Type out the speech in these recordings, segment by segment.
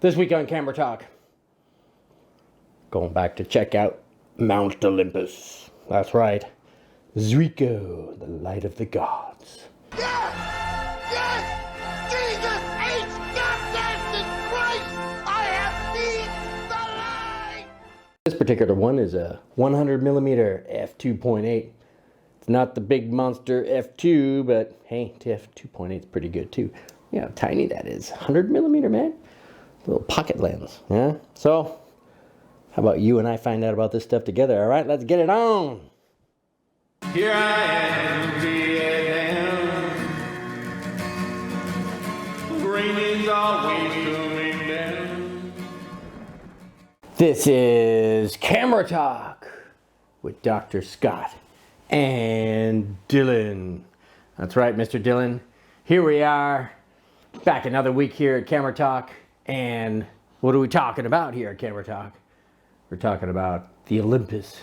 This week on Camera Talk, going back to check out Mount Olympus. That's right, Zuiko, the light of the gods. Yes! Yes! Jesus H. Goddamn Christ! I have seen the light! This particular one is a 100mm f2.8. It's not the big monster f2, but hey, f2.8 is pretty good too. Yeah, how tiny that is. 100mm, man. Little pocket lens, yeah? So, how about you and I find out about this stuff together, all right? Let's get it on! Here I am, Vietnam. Rain is always coming down. This is Camera Talk with Dr. Scott and Dylan. That's right, Mr. Dylan. Here we are, back another week here at Camera Talk. And what are we talking about here at Camera Talk? We're talking about the Olympus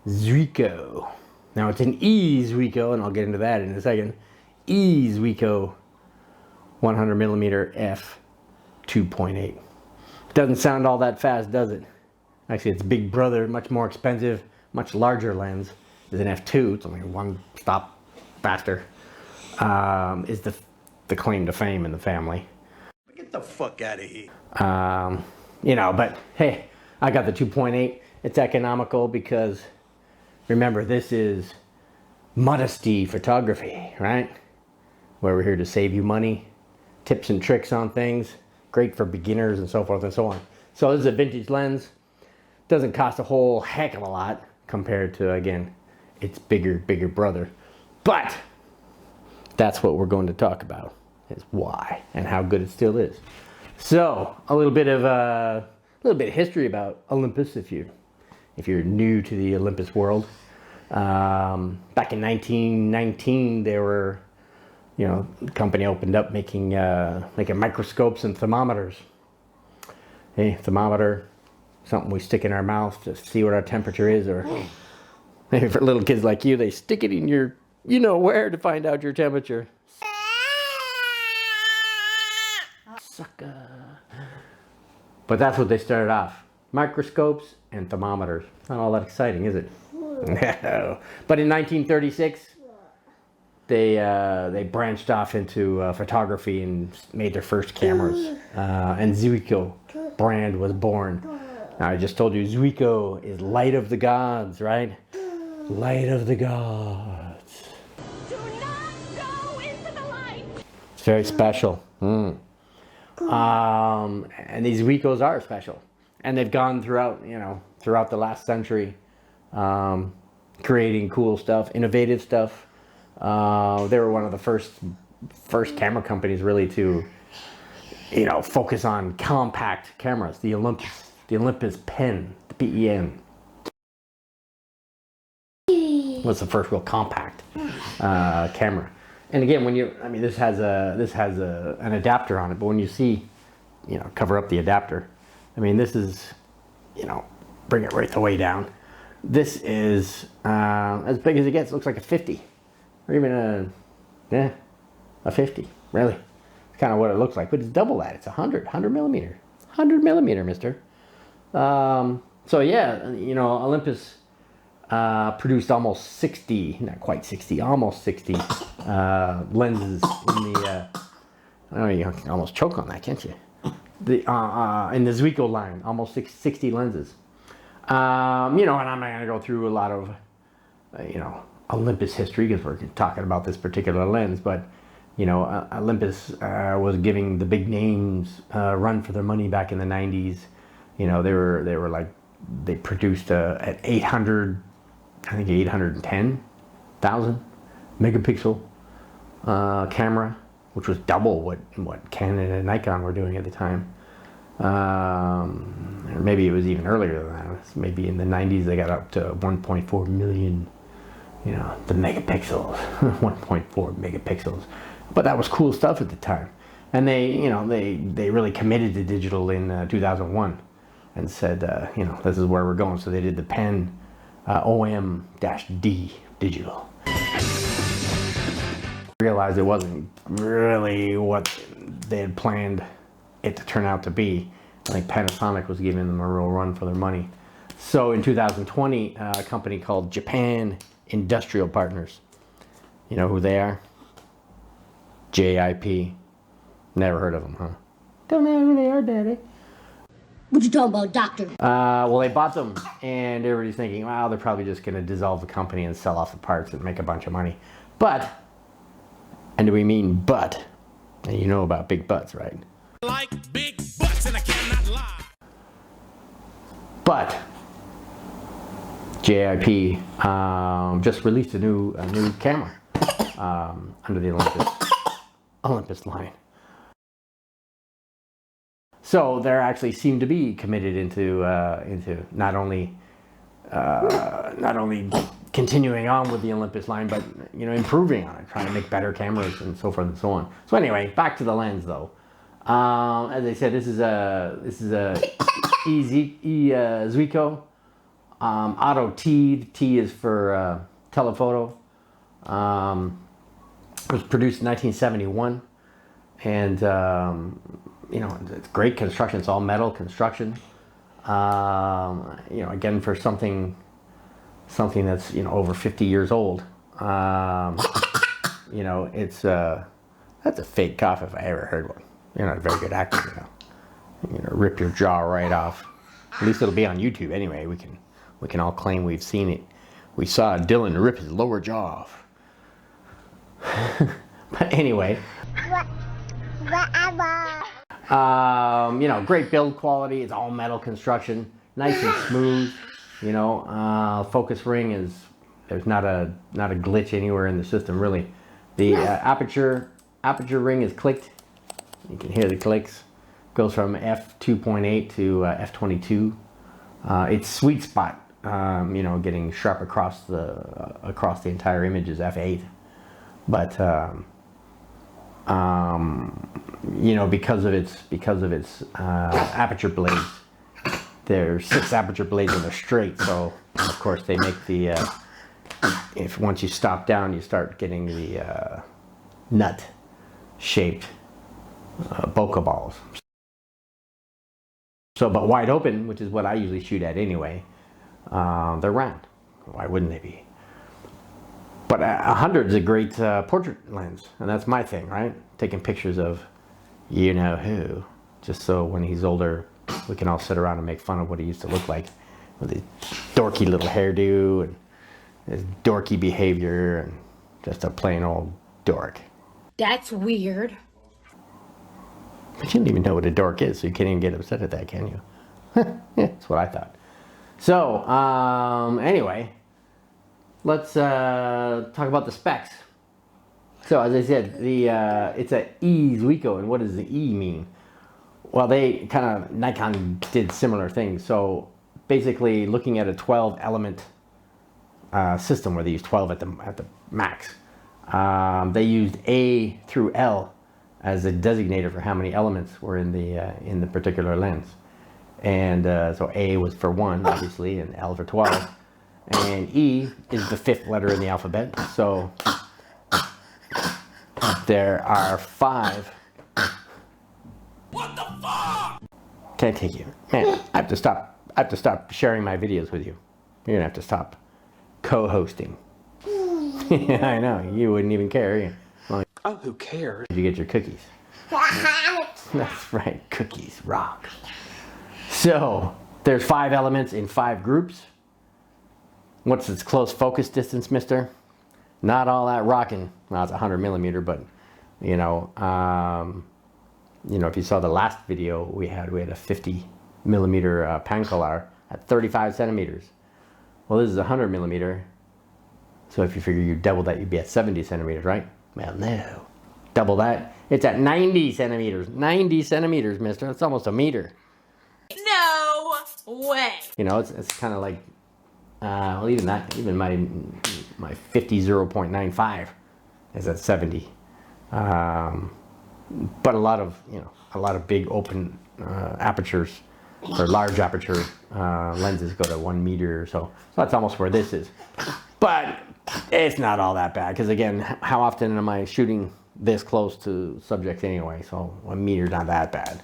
Zuiko. Now it's an E Zuiko, and I'll get into that in a second. E Zuiko 100mm f2.8. Doesn't sound all that fast, does it? Actually, it's big brother, much more expensive, much larger lens. Is an f2. It's only one stop faster. Is the claim to fame in the family. Get the fuck out of here. You know, but hey, I got the 2.8. It's economical because, remember, this is Modesty Photography, right? Where we're here to save you money, tips and tricks on things, great for beginners and so forth and so on. So this is a vintage lens. Doesn't cost a whole heck of a lot compared to, again, its bigger brother. But that's what we're going to talk about, is why and how good it still is. So a little bit of history about Olympus if you're new to the Olympus world. Back in 1919, they were, the company opened up making microscopes and thermometers. Hey, thermometer, something we stick in our mouth to see what our temperature is, or maybe for little kids like you, they stick it in your, where to find out your temperature. Sucker. But that's what they started off. Microscopes and thermometers. Not all that exciting, is it? No. But in 1936, they branched off into photography and made their first cameras. And Zuiko brand was born. Now, I just told you, Zuiko is light of the gods, right? Light of the gods. Do not go into the light. It's very special. And these Zuikos are special, and they've gone throughout the last century, creating cool stuff, innovative stuff. They were one of the first camera companies really to, focus on compact cameras. The Olympus pen, the PEN, was the first real compact camera. And again, this has an adapter on it, but when you see, cover up the adapter, this is, bring it right the way down. This is as big as it gets. It looks like a 50, or even a 50. Really, it's kind of what it looks like, but it's double that. It's 100 millimeter, mister. So yeah, Olympus produced almost 60, not quite 60, almost 60 lenses in the, you can almost choke on that, can't you? In the Zuiko line, almost 60 lenses. And I'm not going to go through a lot of, Olympus history because we're talking about this particular lens, but, Olympus was giving the big names a run for their money back in the 90s. They produced an 810,000 megapixel camera, which was double what Canon and Nikon were doing at the time. Or maybe it was even earlier than that. Maybe in the 90s they got up to 1.4 million, the megapixels, 1.4 megapixels. But that was cool stuff at the time. And they really committed to digital in 2001 and said, this is where we're going. So they did the pen OM-D digital. Realized it wasn't really what they had planned it to turn out to be. Like Panasonic was giving them a real run for their money. So in 2020, a company called Japan Industrial Partners. You know who they are? JIP. Never heard of them, huh? Don't know who they are, Daddy. What you talking about, doctor? Well, they bought them, and everybody's thinking, well, they're probably just going to dissolve the company and sell off the parts and make a bunch of money. But, and do we mean but? And you know about big butts, right? Like big butts, and I cannot lie. But JIP just released a new camera under the Olympus line. So they actually seem to be committed into not only continuing on with the Olympus line, but improving on it, trying to make better cameras and so forth and so on. So anyway, back to the lens though. As I said, this is a Zuiko Auto T. The T is for telephoto. It was produced in 1971, and it's great construction. It's all metal construction. Again, for something that's over 50 years old. It's that's a fake cough if I ever heard one. You're not a very good actor, rip your jaw right off. At least it'll be on YouTube anyway. We can all claim we've seen it. We saw Dylan rip his lower jaw off. But anyway. Great build quality. It's all metal construction, nice and smooth. Focus ring there's not a glitch anywhere in the system really. The aperture ring is clicked. You can hear the clicks. Goes from f2.8 to f22. Its sweet spot, getting sharp across the entire image is f8. But because of its aperture blades, there's 6 aperture blades and they're straight. So of course they make the once you stop down, you start getting the nut shaped bokeh balls. So, but wide open, which is what I usually shoot at anyway, they're round. Why wouldn't they be? But 100 is a great portrait lens, and that's my thing, right? Taking pictures of who, just so when he's older, we can all sit around and make fun of what he used to look like, with his dorky little hairdo and his dorky behavior, and just a plain old dork. That's weird. But you don't even know what a dork is, so you can't even get upset at that, can you? Yeah, that's what I thought. So, anyway, let's talk about the specs. So, as I said, it's a E Zuiko, and what does the E mean? Well, Nikon did similar things. So, basically, looking at a 12-element system where they use 12 at the max, they used A through L as a designator for how many elements were in the particular lens. And so A was for 1, obviously, and L for 12. And E is the 5th letter in the alphabet. So there are 5. What the fuck? Can't take you. Man, I have to stop sharing my videos with you. You're gonna have to stop co-hosting. Yeah, I know. You wouldn't even care, you. Oh, who cares? You get your cookies. That's right, cookies rock. So there's 5 elements in 5 groups. What's its close focus distance, mister? Not all that rocking. Well, it's 100 millimeter, but if you saw the last video we had a 50 millimeter Pancolar at 35 centimeters. Well, this is 100 millimeter. So if you figure you double that, you'd be at 70 centimeters, right? Well, no. Double that, it's at 90 centimeters. 90 centimeters, mister. That's almost a meter. No way. It's kind of like, well, even my 50 0.95 is at 70. But a lot of big open apertures, or large aperture lenses go to 1 meter or so. So that's almost where this is. But it's not all that bad, because again, how often am I shooting this close to subjects anyway? So 1 meter, not that bad.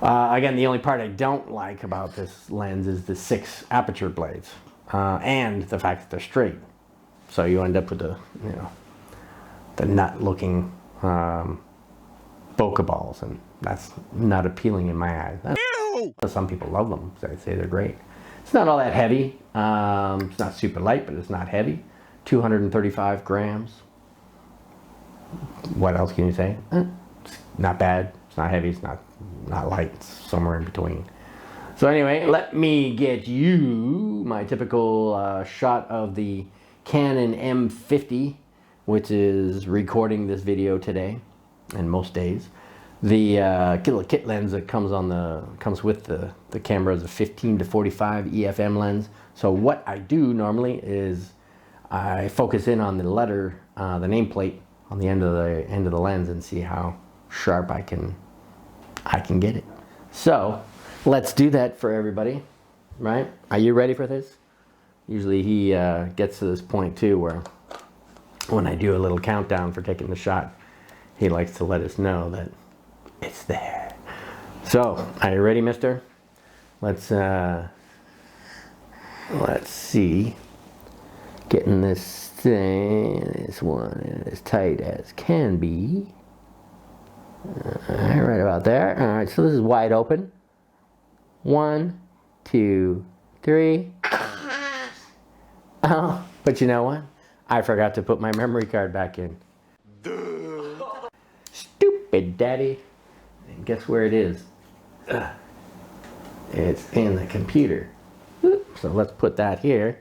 Again, the only part I don't like about this lens is the 6 aperture blades, and the fact that they're straight. So you end up with the, you know, the nut-looking bokeh balls, and that's not appealing in my eyes. Some people love them, so I'd say they're great. It's not all that heavy. It's not super light, but it's not heavy. 235 grams. What else can you say? It's not bad. It's not heavy. It's not light. It's somewhere in between. So anyway, let me get you my typical shot of the Canon M50, which is recording this video today and most days. The little kit lens that comes with the camera is a 15 to 45 EFM lens. So what I do normally is I focus in on the letter, the nameplate on the end of the lens, and see how sharp I can get it. So let's do that for everybody, right? Are you ready for this? Usually he gets to this point too where when I do a little countdown for taking the shot, he likes to let us know that it's there. So, are you ready, mister? Let's see. Getting this one as tight as can be. Right about there. All right, so this is wide open. 1, 2, 3. Oh, but you know what? I forgot to put my memory card back in. Stupid daddy. And guess where it is? It's in the computer. So let's put that here.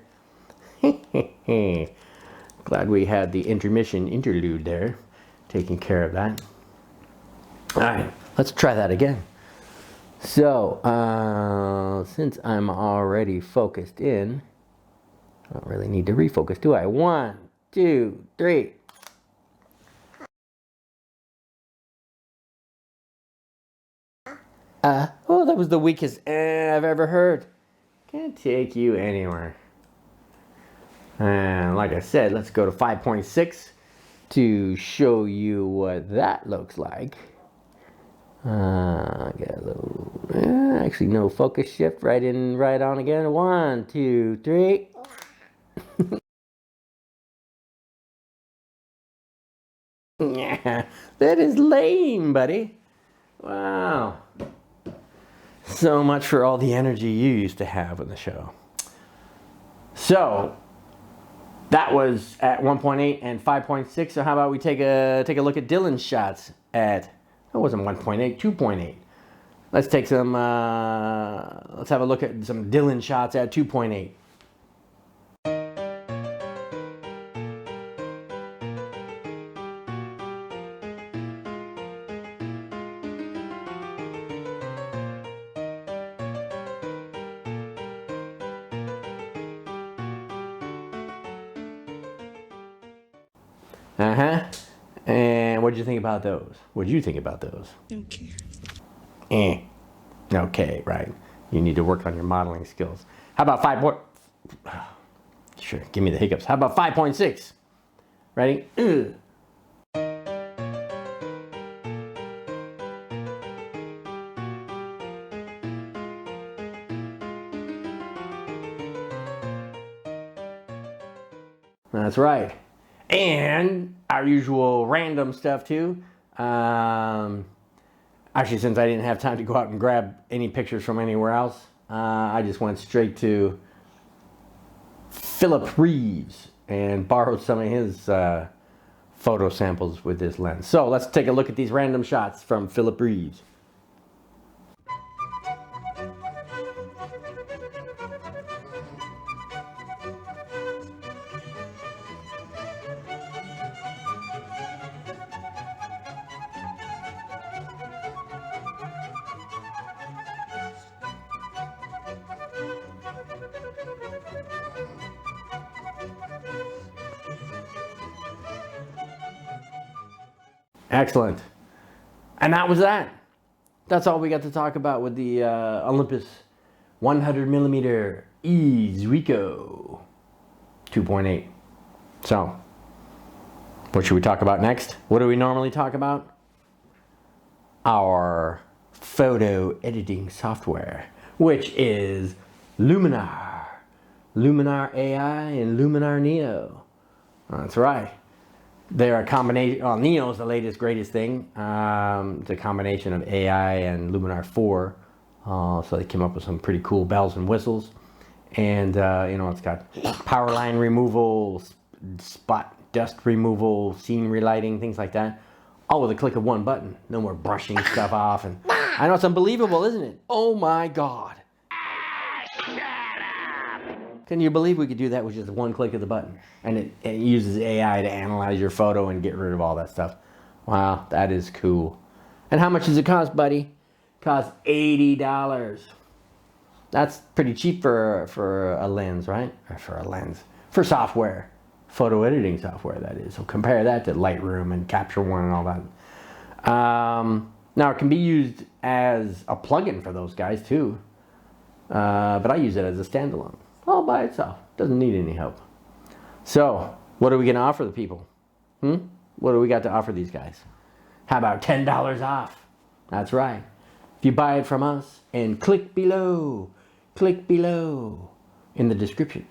Glad we had the interlude there, taking care of that. All right, let's try that again. So, since I'm already focused in, I don't really need to refocus, do I? 1, 2, 3. Oh, that was the weakest I've ever heard. Can't take you anywhere. And like I said, let's go to 5.6 to show you what that looks like. Got a little, actually no focus shift, right in, right on again. 1, 2, 3. Yeah, that is lame, buddy. Wow. So much for all the energy you used to have in the show. So that was at 1.8 and 5.6. So how about we take a look at Dylan's shots at, it wasn't 1.8, 2.8. Let's take some, let's have a look at some Dylan shots at 2.8. And what did you think about those? What did you think about those? Don't care. Okay, right. You need to work on your modeling skills. How about 5. Sure, give me the hiccups. How about 5.6? Ready? That's right. And our usual random stuff too. Actually, since I didn't have time to go out and grab any pictures from anywhere else, I just went straight to Philip Reeves and borrowed some of his photo samples with this lens. So let's take a look at these random shots from Philip Reeves. Excellent. And that was that. That's all we got to talk about with the Olympus 100mm E Zuiko 2.8. So, what should we talk about next? What do we normally talk about? Our photo editing software, which is Luminar. Luminar AI and Luminar Neo. That's right. They're a combination. Well, Neo is the latest, greatest thing. It's a combination of AI and Luminar 4. So they came up with some pretty cool bells and whistles. And, it's got Powerline removal, spot dust removal, scene relighting, things like that. All with a click of one button. No more brushing stuff off. And I know it's unbelievable, isn't it? Oh my God. Can you believe we could do that with just one click of the button? And it uses AI to analyze your photo and get rid of all that stuff. Wow, that is cool. And how much does it cost, buddy? Costs $80. That's pretty cheap for a lens, right? Or for a lens. For software. Photo editing software, that is. So compare that to Lightroom and Capture One and all that. Now, it can be used as a plugin for those guys, too. But I use it as a standalone. All by itself. Doesn't need any help. So, what are we going to offer the people? What do we got to offer these guys? How about $10 off? That's right. If you buy it from us and click below in the description.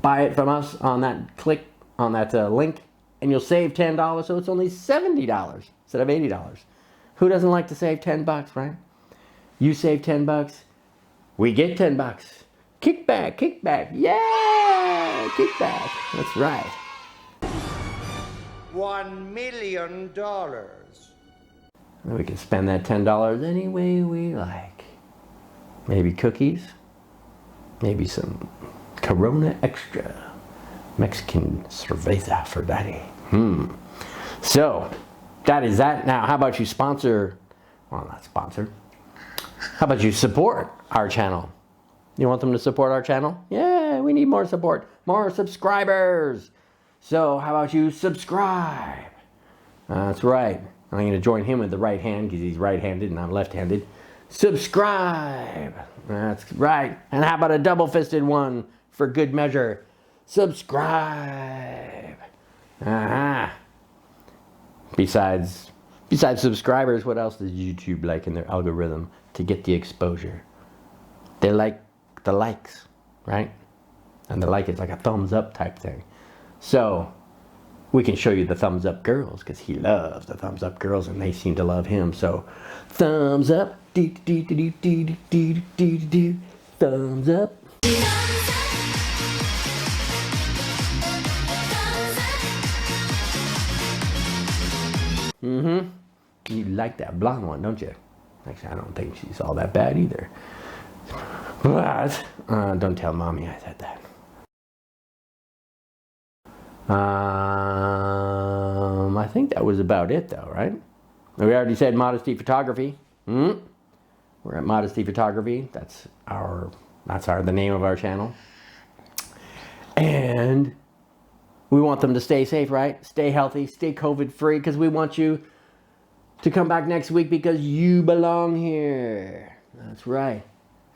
Buy it from us on that link and you'll save $10, so it's only $70 instead of $80. Who doesn't like to save 10 bucks, right? You save 10 bucks, we get 10 bucks. Kickback, yeah, kickback. That's right. $1 million. And we can spend that $10 any way we like. Maybe cookies, maybe some Corona Extra, Mexican cerveza for daddy. So, that is that. Now, how about you sponsor, well, not sponsor, how about you support our channel? You want them to support our channel? Yeah, we need more support, more subscribers. So how about you subscribe? That's right. I'm going to join him with the right hand because he's right-handed and I'm left-handed. Subscribe. That's right. And how about a double-fisted one for good measure? Subscribe. Besides subscribers, what else does YouTube like in their algorithm to get the exposure? They like the likes, right? And the like is like a thumbs up type thing. So we can show you the thumbs up girls because he loves the thumbs up girls and they seem to love him. So thumbs up, thumbs up. You like that blonde one, don't you? Actually, I don't think she's all that bad either. But don't tell mommy I said that. I think that was about it though, right? We already said Modesty Photography. We're at Modesty Photography. That's the name of our channel. And we want them to stay safe, right? Stay healthy, stay COVID free, because we want you to come back next week because you belong here. That's right.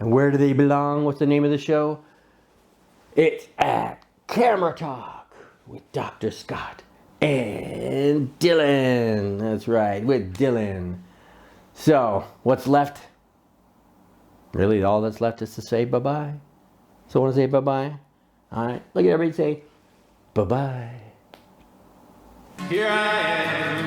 And where do they belong? What's the name of the show? It's at Camera Talk with Dr. Scott and Dylan. That's right, with Dylan. So, what's left? Really, all that's left is to say bye-bye. So, I want to say bye-bye. All right, look at everybody say bye-bye. Here I am.